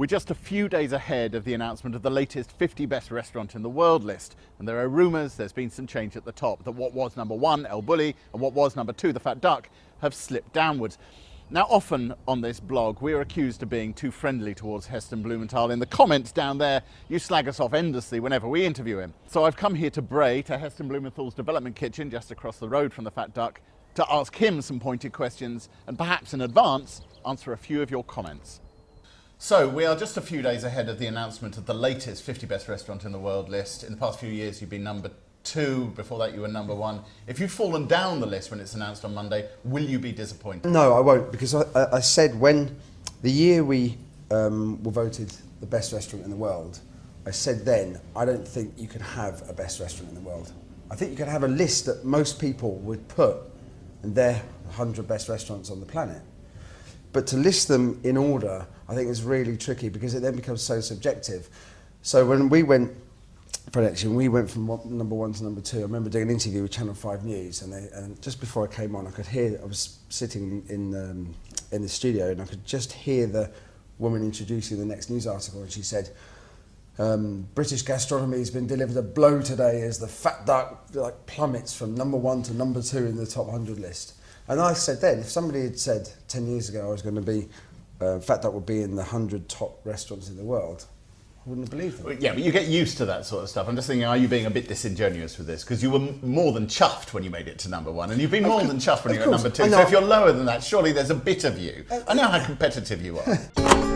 We're just a few days ahead of the announcement of the latest 50 best restaurant in the world list. And there are rumours there's been some change at the top, that what was number 1, El Bulli, and what was number 2, the Fat Duck, have slipped downwards. Now, often on this blog, we're accused of being too friendly towards Heston Blumenthal. In the comments down there, you slag us off endlessly whenever we interview him. So I've come here to Bray, to Heston Blumenthal's development kitchen just across the road from the Fat Duck, to ask him some pointed questions and perhaps in advance answer a few of your comments. So we are just a few days ahead of the announcement of the latest 50 best restaurant in the world list. In the past few years, you've been number 2. Before that, you were number 1. If you've fallen down the list when it's announced on Monday, will you be disappointed? No, I won't, because I said when the year we were voted the best restaurant in the world, I said then, I don't think you can have a best restaurant in the world. I think you can have a list that most people would put, and they're 100 best restaurants on the planet. But to list them in order, I think is really tricky because it then becomes so subjective. So when we went for election, we went from number 1 to number 2. I remember doing an interview with Channel 5 News, and just before I came on, I could hear, I was sitting in the studio, and I could just hear the woman introducing the next news article, and she said, British gastronomy has been delivered a blow today as the Fat Duck plummets from number 1 to number 2 in the top 100 list. And I said then, if somebody had said 10 years ago I was going to be, Fat Duck would be in the 100 top restaurants in the world, I wouldn't have believed them. Yeah, but you get used to that sort of stuff. I'm just thinking, are you being a bit disingenuous with this? Because you were more than chuffed when you made it to number 1, and you've been more than chuffed when you got number 2. So if you're lower than that, surely there's a bit of you. I know how competitive you are.